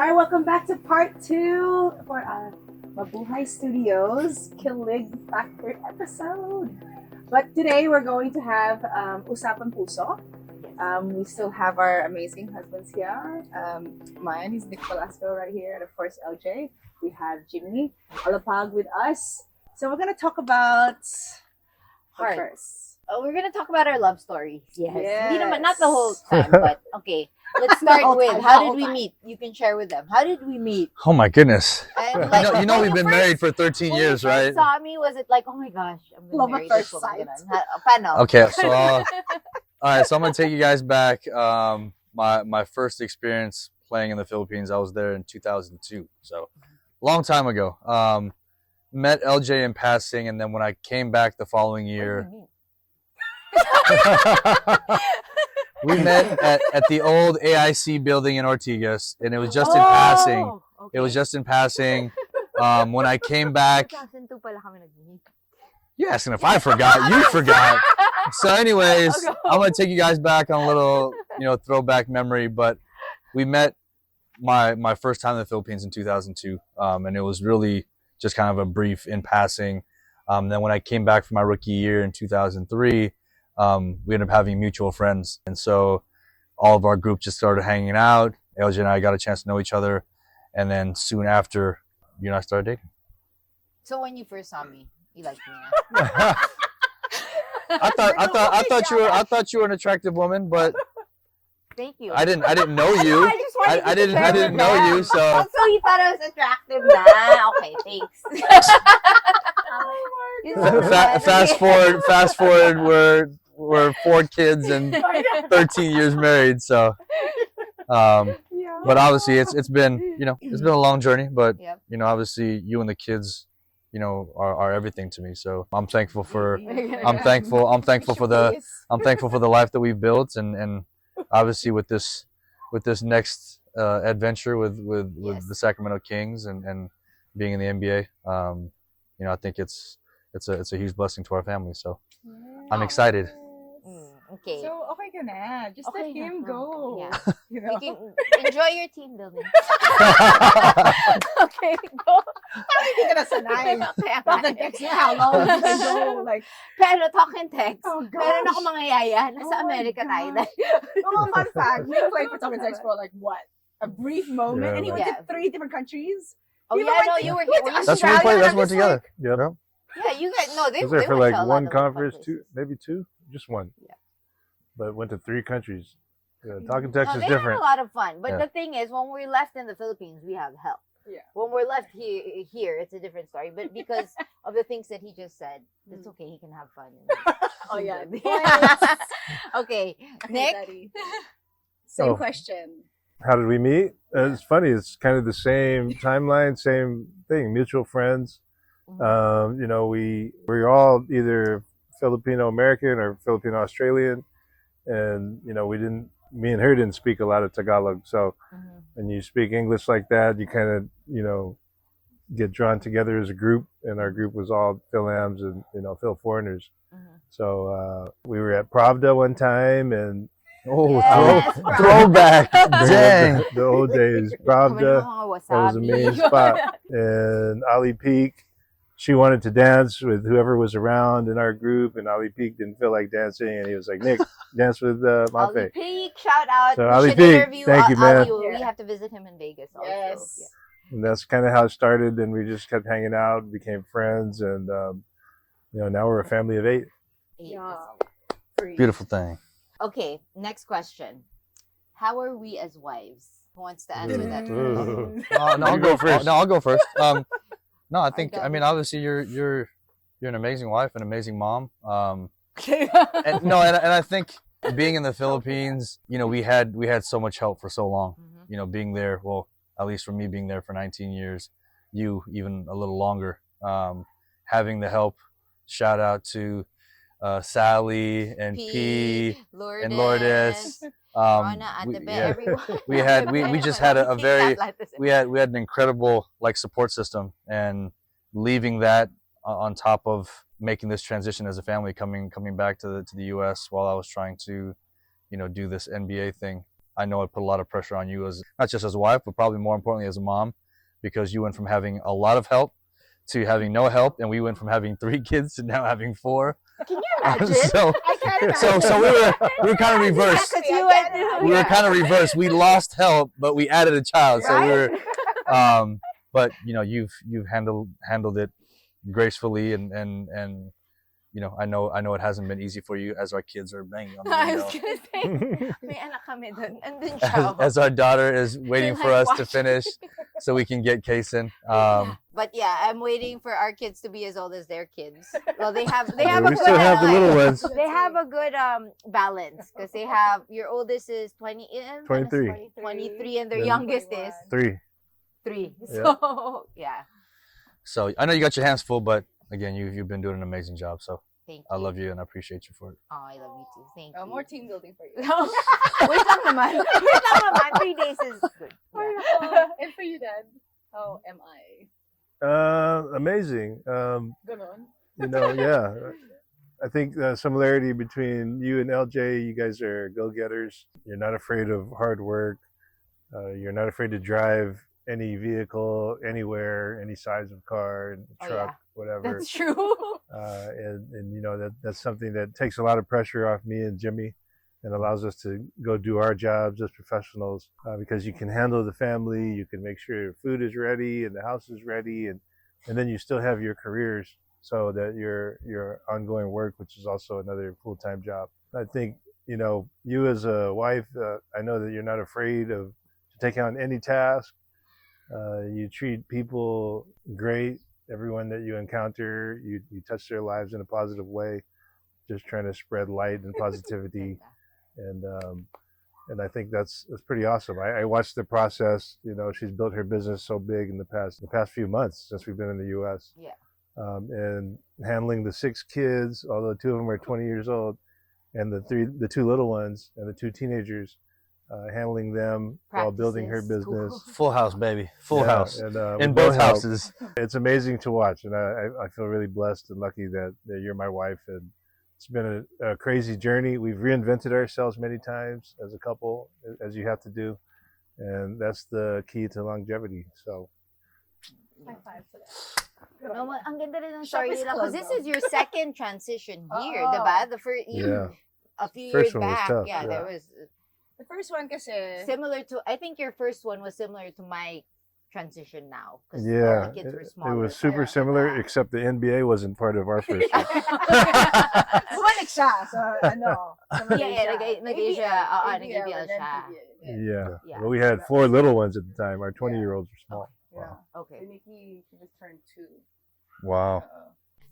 Alright, welcome back to part 2 for our Mabuhay Studios Kilig Factor episode. But today we're going to have Usapan Puso. We still have our amazing husbands here. Mine is Nic Belasco right here, and of course LJ. We have Jimmy ALAPAG with us. So we're gonna talk about Heart. first. Oh, we're gonna talk about our love stories. Yes. Yes. Not the whole time, but okay. Let's start with how did we meet? You can share with them. How did we meet? Oh my goodness. And You know when we've you been first- married for 13 when years, you first right? saw me, was it like, oh my gosh, I'm gonna Love marry at this first woman? sight. Paano? Okay, so all right, so I'm gonna take you guys back. My first experience playing in the Philippines, I was there in 2002, so long time ago. Met LJ in passing, and then when I came back the following year, we met at the old AIC building in Ortigas, and it was just in passing. Okay. It was just in passing. When I came back, 2002 pala kami nag-meet. you're asking if I forgot. You forgot. So anyways, I'm going to take you guys back on a little, throwback memory. But we met my first time in the Philippines in 2002. And it was really just kind of a brief in passing. Then when I came back for my rookie year in 2003, we ended up having mutual friends. And so all of our group just started hanging out. LJ and I got a chance to know each other. And then soon after, you and I started dating. So when you first saw me, you liked me. I thought you were an attractive woman, but Thank you. I didn't know you. I didn't know you, so So you thought I was attractive na. Okay, thanks. fast forward, we're 4 kids and 13 years married, so but obviously it's been it's been a long journey, but Yep. obviously you and the kids are everything to me, so I'm thankful for I'm thankful for the life that we've built, and obviously with this next adventure with Yes. the Sacramento Kings and being in the NBA, I think it's a huge blessing to our family, so I'm excited. Okay. So okay ka na. Just Okay let na. him go. Yeah. You know? You can enjoy your team building. Okay, go. Parang hindi ka na sanay. Talk and text na how long you can go. Like, Pero talk and text. oh gosh. Meron ako mga yaya. Nasa Oh my America tayo. gosh. Oh, fun fact. We played for talk and text for like what? A brief moment. Yeah, And he like- went to 3 different countries. Oh You yeah, went no, to- you were went here. to Were you That's when we Australia, played. That's and when we're just together. Yep. Yeah, you guys. No, they Was there they for went like to a lot one of different conference, places. maybe two, just one. Yeah. But went to 3 countries. Yeah, talking text No, is they had different. a lot of fun. But Yeah. the thing is, when we're left in the Philippines, we have help. Yeah. When we're left here, it's a different story. But because of the things that he just said, it's okay. He can have fun. Oh, yeah. Okay, Nick. Same Oh. question. How did we meet? It's funny. It's kind of the same timeline, same thing. Mutual friends. We're all either Filipino American or Filipino Australian, and me and her didn't speak a lot of Tagalog. So Mhm. when you speak English like that, you kind of get drawn together as a group, and our group was all Phil-Ams and Phil foreigners. Mhm. So we were at Pravda one time, and Yes, Throwback. the, Dang. the old days, Pravda. That was a main spot. And Ali Peak, she wanted to dance with whoever was around in our group, and Ali Peak didn't feel like dancing, and he was like, Nick, dance with Ali Mafae. Peak, shout out. So We Ali should Peak, interview thank you, man. Ali. We Yeah. have to visit him in Vegas also. Yes. Yeah. And that's kind of how it started, and we just kept hanging out, became friends, and now we're a family of 8. Yeah. Beautiful thing. Okay, next question. How are we as wives? Who wants to answer that? Ooh. No, I'll You go go first. first. No, I'll go first. No, I think. got I mean, this. obviously, you're an amazing wife, an amazing mom. And Mhm. I think being in the Philippines, we had so much help for so long. Being there, well, at least for me, being there for 19 years, you even a little longer. Having the help. Shout out to Sally and P Lourdes, and Lourdes. Rona, Ate Be, everyone. we just had a very Lahat the same. we had an incredible support system, and leaving that on top of making this transition as a family, coming back to the US while I was trying to do this NBA thing. I know it put a lot of pressure on you, as not just as a wife, but probably more importantly as a mom, because you went from having a lot of help to having no help, and we went from having 3 kids to now having 4. Can you imagine? So, I can't imagine. so we were kind of reversed. We were kind of reversed. We lost help, but we added a child. So we were, but you know, you've handled it gracefully, and you know, I know it hasn't been easy for you, as our kids are banging on the I window. was gonna say, may anak kami dun. Andun siya. As our daughter is waiting for us to Watch. finish so we can get Kason. But yeah, I'm waiting for our kids to be as old as their kids. Well, they have Yeah, a we good still have the little ones. They have a good balance, because they have, your oldest is 23. 23, and their Then- youngest is 3. 3. Yeah. So yeah, So I know you got your hands full, but again, you've been doing an amazing job. So thank you. I love you and I appreciate you for it. Oh, I love you too. Thank you. More team building for you. Wait lang naman. Wait lang naman. 3 days is good. Yeah. And for you, Dad, how am I? Amazing. Ganon. You know, yeah. I think the similarity between you and LJ, you guys are go-getters. You're not afraid of hard work. You're not afraid to drive any vehicle, anywhere, any size of car, Oh, truck, yeah. whatever. That's true. And you know, that's something that takes a lot of pressure off me and Jimmy, and allows us to go do our jobs as professionals, because you can handle the family, you can make sure your food is ready and the house is ready, and then you still have your careers, so that your ongoing work, which is also another full-time job. I think, you know, you as a wife, I know that you're not afraid to take on any task. You treat people great. Everyone that you encounter, you touch their lives in a positive way, just trying to spread light and positivity. And I think that's pretty awesome. I watched the process. You know, she's built her business so big in the past few months since we've been in the U.S. Yeah. And handling the 6 kids, although 2 of them are 20 years old, and the 2 little ones and the 2 teenagers, handling them while building her Practices, business. school. Full house, baby. Full Yeah, house. and, In with no both help. houses. It's amazing to watch, and I feel really blessed and lucky that you're my wife. And it's been a crazy journey. We've reinvented ourselves many times as a couple, as you have to do, and that's the key to longevity. So High five to that. No, ang ganda rin ng Shop story is nila. closed, Because this though. is your second transition here, Oo. diba? The first, yeah, a few First years one was back, tough, yeah, yeah. there was The first one kasi, similar to, I think your first one was similar to my transition now. Because yeah, the kids were it smaller. was super similar, diba? except the NBA wasn't part of our first one. bumalik siya. So, ano, sa Yeah, Malaysia. nag-Asia, ABL, nag-ABL and then siya. PBL. Yeah. Yeah. Well, we had 4 little ones at the time. Our 20-year-olds were small. Yeah. Okay. So Nikki, she just turned 2. Wow.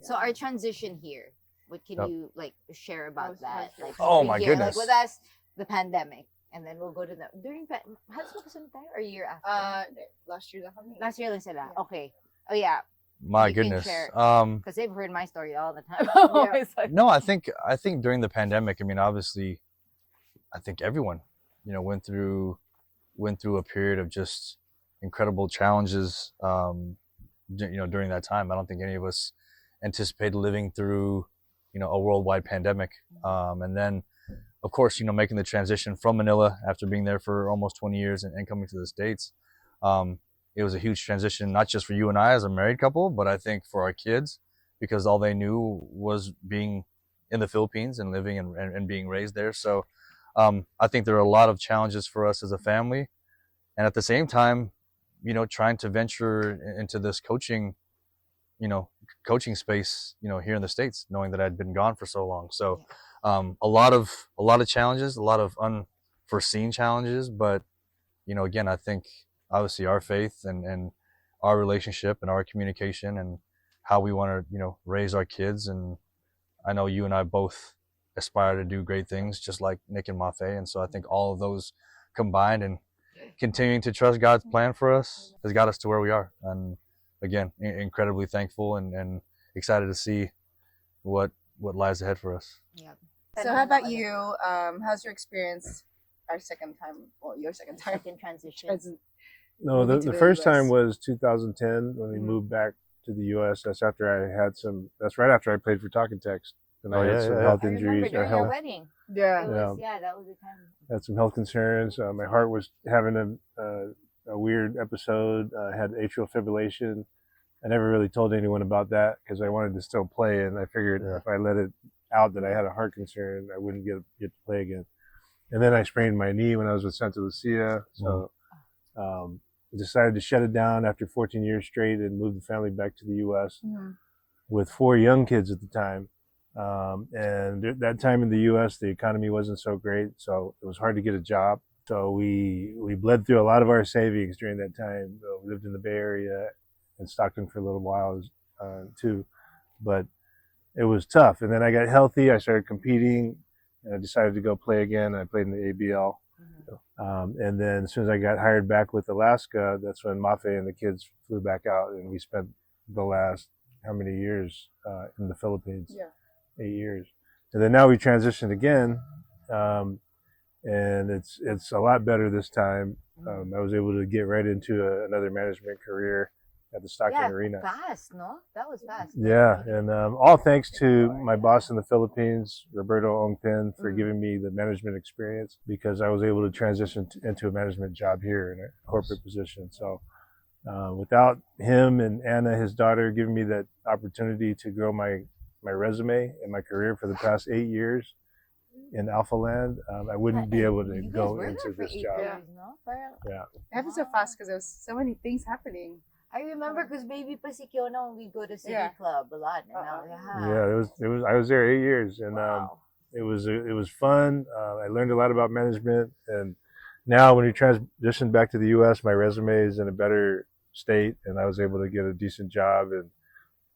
So our transition here, what can Yep. you like share about that? Like, Oh, we're my here, goodness. Like with us, the pandemic, and then we'll go to the during has mo kasunod tayo or year after? Last year lang kami. Last year lang sila. Yeah. Okay. Oh yeah, My You can goodness. share. Um, because they've heard my story all the time. It's like, no, I think during the pandemic, I mean, obviously, I think everyone, you know, went through a period of just incredible challenges. You know, during that time, I don't think any of us anticipated living through, you know, a worldwide pandemic. And then, of course, you know, making the transition from Manila after being there for almost 20 years and coming to the States. It was a huge transition, not just for you and I as a married couple, but I think for our kids, because all they knew was being in the Philippines and living and being raised there. So I think there are a lot of challenges for us as a family. And at the same time, you know, trying to venture into this coaching space, you know, here in the States, knowing that I'd been gone for so long. So a lot of challenges, a lot of unforeseen challenges. But, you know, again, I think obviously our faith and our relationship and our communication and how we want to, you know, raise our kids. And I know you and I both aspire to do great things, just like Nic and Mafae. And so I think all of those combined and continuing to trust God's plan for us has got us to where we are. And again, incredibly thankful and excited to see what lies ahead for us. yeah. So how about you? How's your experience? Our second time. Well, your second time. Second transition. No, Moving to the the first US. time was 2010 when we Mhm. moved back to the U.S. That's right after I played for Talk and Text. and Oh, I had yeah, some yeah, health I remember injuries or during our health. wedding. Yeah. It was, that was the time. Had some health concerns. My heart was having a weird episode. Had atrial fibrillation. I never really told anyone about that because I wanted to still play, and I figured if I let it out that I had a heart concern, I wouldn't get to play again. And then I sprained my knee when I was with Santa Lucia, so I decided to shut it down after 14 years straight and move the family back to the U.S. with 4 young kids at the time. And that time in the U.S., the economy wasn't so great, so it was hard to get a job. So we bled through a lot of our savings during that time. We lived in the Bay Area and Stockton for a little while too, but it was tough. And then I got healthy. I started competing, and I decided to go play again. I played in the ABL. And then as soon as I got hired back with Alaska, that's when Mafae and the kids flew back out, and we spent the last how many years in the Philippines? 8 years. And then now we transitioned again, and it's a lot better this time. I was able to get right into another management career at the Stockton Arena. Fast, no? That was fast. Yeah, and all thanks to my boss in the Philippines, Roberto Ongpin, for giving me the management experience, because I was able to transition into a management job here in a corporate position. So without him and Anna, his daughter, giving me that opportunity to grow my resume and my career for the past 8 years in Alpha Land, I wouldn't be able to go into this job. Years, no? Yeah. It happened so fast because there's so many things happening. I remember because baby pa si Kiona when we go to City Club a lot. And now, Yeah, it was. I was there 8 years, and it was fun. I learned a lot about management, and now when we transitioned back to the U.S., my resume is in a better state, and I was able to get a decent job and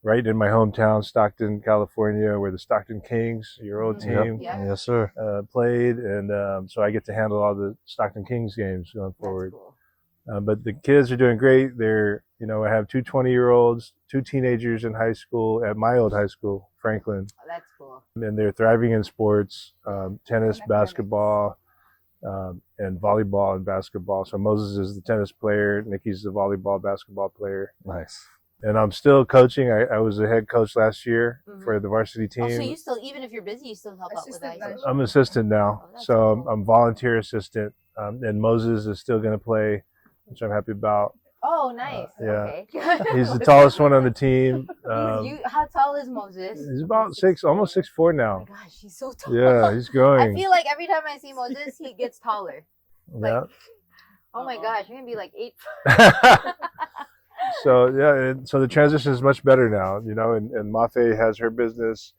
right in my hometown, Stockton, California, where the Stockton Kings, your old team, Yes, sir. played, and so I get to handle all the Stockton Kings games going forward. Cool. But the kids are doing great. They're, I have 2 20-year-olds, 2 teenagers in high school at my old high school, Franklin. Oh, that's cool. And they're thriving in sports, tennis, basketball, and volleyball and basketball. So Moses is the tennis player. Nikki's the volleyball, basketball player. Nice. And I'm still coaching. I was a head coach last year for the varsity team. Oh, so you still, even if you're busy, you still help out with that? I'm assistant now. Oh, that's so cool. I'm volunteer assistant. And Moses is still going to play, which I'm happy about. Oh, nice. Yeah. Okay. He's the tallest one on the team. How tall is Moses? He's about almost 6'4" now. Oh my gosh, he's so tall. Yeah, he's growing. I feel like every time I see Moses, he gets taller. Yeah. Oh my gosh, you're gonna be like 8. So so the transition is much better now, and Mafae has her business,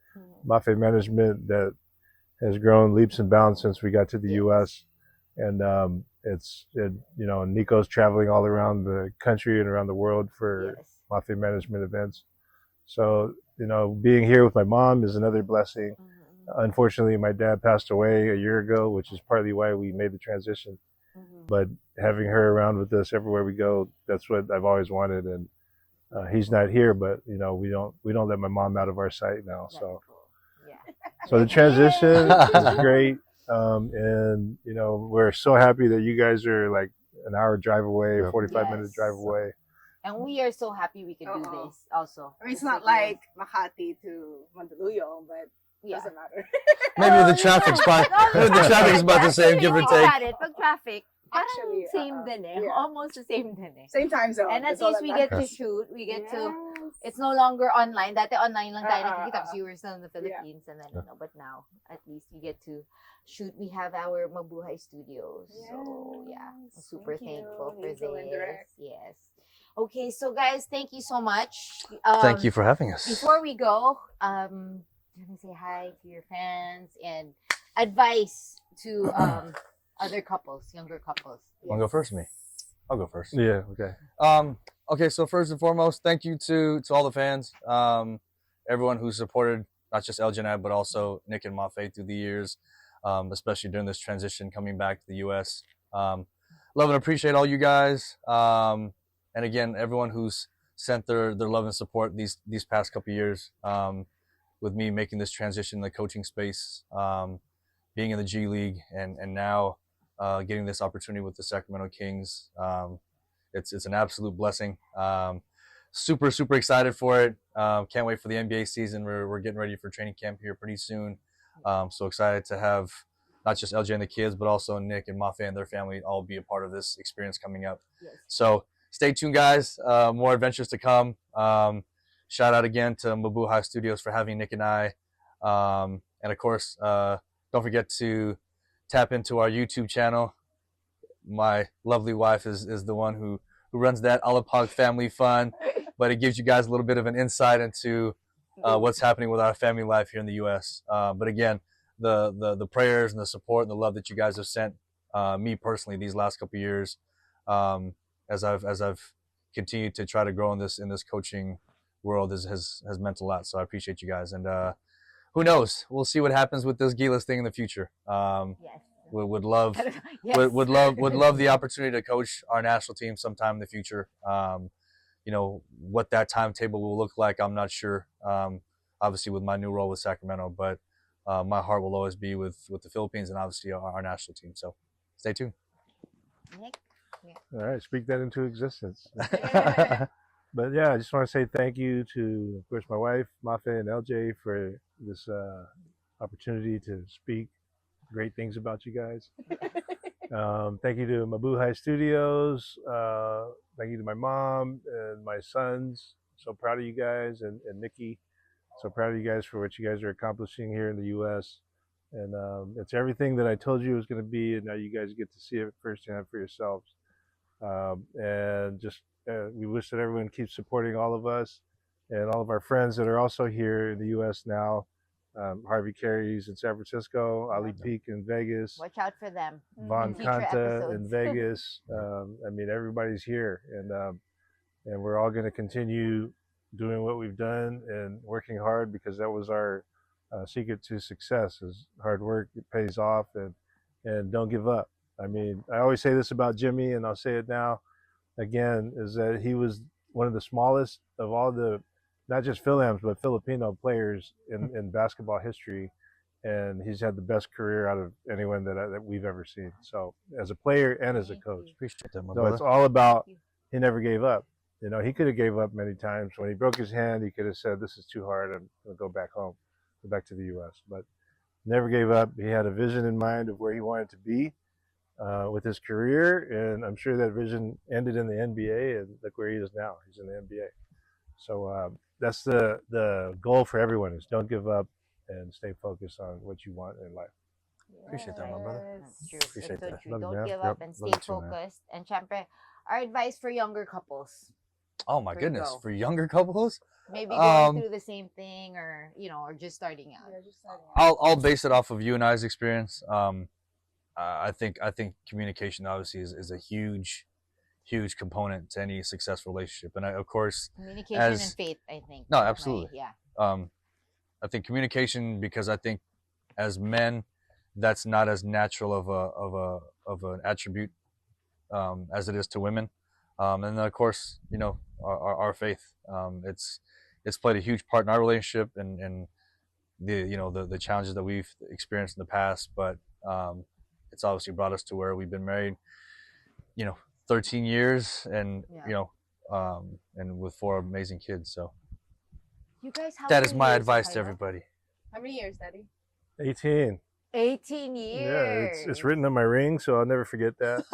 Mafae Management, that has grown leaps and bounds since we got to the U.S. And Nico's traveling all around the country and around the world for Mafae Management events. So, being here with my mom is another blessing. Unfortunately, my dad passed away a year ago, which is partly why we made the transition. But having her around with us everywhere we go, that's what I've always wanted. And he's not here, but we don't let my mom out of our sight now. So, so the transition is great. And we're so happy that you guys are like an hour drive away, 45-minute drive away. And we are so happy we can do this also. I mean, it's not like Makati to Mandaluyong, but it doesn't matter. Maybe the traffic's about the same, give or take. Pag traffic, Actually, same din eh. Almost the same din eh. Same time zone. And at least we get to shoot. We get to, it's no longer online. Dati online lang tayo nakikita kasi we were still in the Philippines. And then, but now, at least we get to shoot. We have our Mabuhay Studios. So, I'm super thankful for this. Yes. Okay, so guys, thank you so much. Thank you for having us. Before we go, let me say hi to your fans and advice to other couples, younger couples. Want to go first, me? I'll go first. Yeah. Okay. Okay. So first and foremost, thank you to all the fans, everyone who supported not just El Janab but also Nic and Mafae through the years, especially during this transition coming back to the U.S. Love and appreciate all you guys, and again, everyone who's sent their love and support these past couple of years, with me making this transition in the coaching space, being in the G League, and now getting this opportunity with the Sacramento Kings. It's an absolute blessing. super excited for it. Can't wait for the NBA season. We're getting ready for training camp here pretty soon. So excited to have not just LJ and the kids, but also Nic and Mafae and their family all be a part of this experience coming up. Yes. So stay tuned, guys. More adventures to come. Shout out again to Mabuhay Studios for having Nic and I. And of course, don't forget to tap into our YouTube channel. My lovely wife is the one who runs that ALAPAG family fun, but it gives you guys a little bit of an insight into what's happening with our family life here in the U.S. But again, the prayers and the support and the love that you guys have sent me personally these last couple of years, as I've continued to try to grow in this coaching world has meant a lot. So I appreciate you guys, and who knows? We'll see what happens with this Gilas thing in the future. Yes. Would love Yes. would love the opportunity to coach our national team sometime in the future. You know what that timetable will look like, I'm not sure. Obviously with my new role with Sacramento, but my heart will always be with the Philippines and obviously our national team. So stay tuned. Nic? All right, speak that into existence. But yeah, I just want to say thank you to, of course, my wife, Mafae and LJ, for this opportunity to speak great things about you guys. Thank you to Mabuhay Studios. Thank you to my mom and my sons. So proud of you guys, and Nikki. So proud of you guys for what you guys are accomplishing here in the U.S. And it's everything that I told you it was going to be, and now you guys get to see it firsthand for yourselves. And just we wish that everyone keeps supporting all of us and all of our friends that are also here in the U.S. now. Harvey Carey's in San Francisco, Ali Peak in Vegas, Watch out for them. Von Future Kanta in episodes. Vegas. I mean, everybody's here, and we're all going to continue doing what we've done and working hard, because that was our secret to success: is hard work. It pays off, and don't give up. I mean, I always say this about Jimmy, and I'll say it now again, is that he was one of the smallest of all the, not just Philams, but Filipino players in basketball history. And he's had the best career out of anyone that we've ever seen. So as a player and as a coach. Appreciate that, my So brother. it's all about, he never gave up. You know, he could have gave up many times. When he broke his hand, he could have said, this is too hard, I'm going to go back home, go back to the U.S. But never gave up. He had a vision in mind of where he wanted to be with his career. And I'm sure that vision ended in the NBA, and look where he is now. He's in the NBA. So that's the goal for everyone, is don't give up and stay focused on what you want in life. Appreciate that, my brother. That's true. Appreciate It's so that. true. Love you, Don't man. give Yep. up and stay Love you too, man. focused. And syempre, our advice for younger couples. Oh my There you goodness, go. for younger couples, Maybe going through the same thing, or or just starting out. Yeah, just starting out. I'll base it off of you and I's experience. I think communication obviously is a huge component to any successful relationship, and of course, Communication as- and faith, I think. No, absolutely. Yeah. I think communication, because I think as men, that's not as natural of an attribute as it is to women. And then of course, our faith. It's played a huge part in our relationship, and the challenges that we've experienced in the past. But it's obviously brought us to where we've been married, 13 years, and and with 4 amazing kids. So You guys, how that many is my years, advice to Kyle? everybody. How many years, Daddy? 18. 18 years. Yeah, it's written on my ring, so I'll never forget that.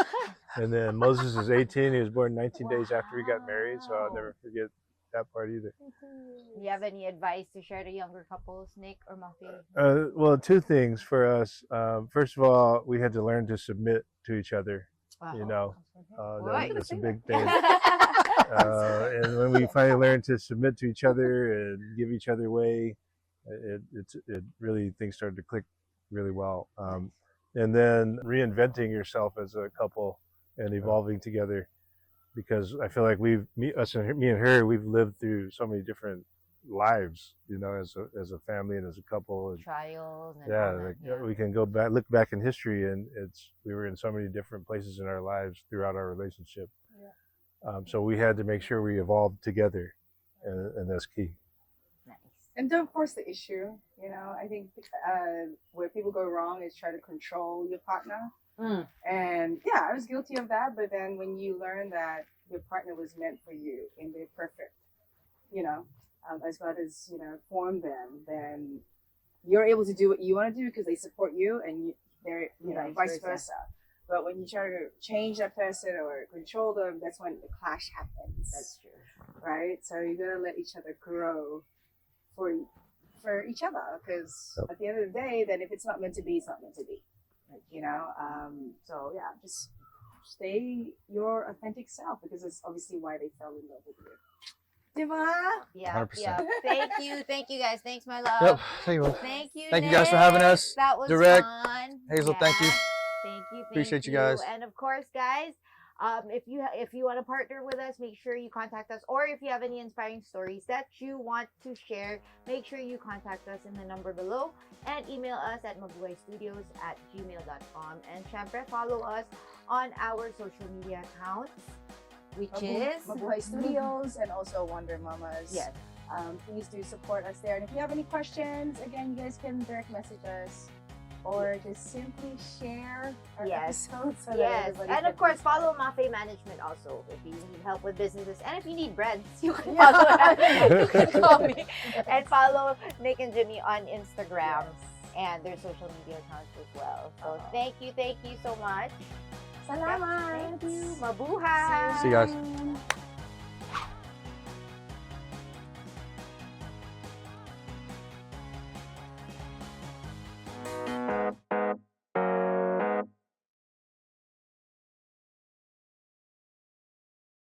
And then Moses is 18. He was born 19 days after we got married, so I'll never forget that part either. Do you have any advice to share to younger couples, Nic or Mafae? Well, 2 things for us. First of all, we had to learn to submit to each other. Right. That's a big thing. And when we finally learned to submit to each other and give each other way, it really, things started to click really well. And then reinventing yourself as a couple and evolving together, because I feel like me and her, we've lived through so many different lives, as a family and as a couple. And Trials. And all that, like, we can look back in history, and we were in so many different places in our lives throughout our relationship. So we had to make sure we evolved together, and that's key. Nice. And don't force the issue. I think where people go wrong is try to control your partner. Mm. And yeah, I was guilty of that. But then when you learn that your partner was meant for you and they're perfect, as God has, formed them, then you're able to do what you want to do because they support you, and they're, vice versa. But when you try to change that person or control them, that's when the clash happens. That's true. Right? So you gotta let each other grow for each other, because at the end of the day, then if it's not meant to be, it's not meant to be. So yeah, just stay your authentic self, because it's obviously why they fell in love with you. Diba? Yeah, 100%. yeah. Thank you guys. Thanks, my love. Yep. Thank you. Thank you. Thank you guys for having Nick. us. That was Direct. fun. Hazel, thank you. Thank you. Appreciate you guys. And of course, guys, if you want to partner with us, make sure you contact us. Or if you have any inspiring stories that you want to share, make sure you contact us in the number below and email us at mabuhaystudios@gmail.com. And syempre, follow us on our social media accounts, which is Mabuhay Studios and also Wonder Mamas. Yes. Please do support us there. And if you have any questions, again, you guys can direct message us or just simply share our episodes. So that everybody and of can course, be follow Mafae Management also if you need help with businesses. And if you need brands, you can follow you can call me. And follow Nic and Jimmy on Instagram and their social media accounts as well. So thank you so much. Salamat! Thank you. Mabuhay! See you guys. Soon.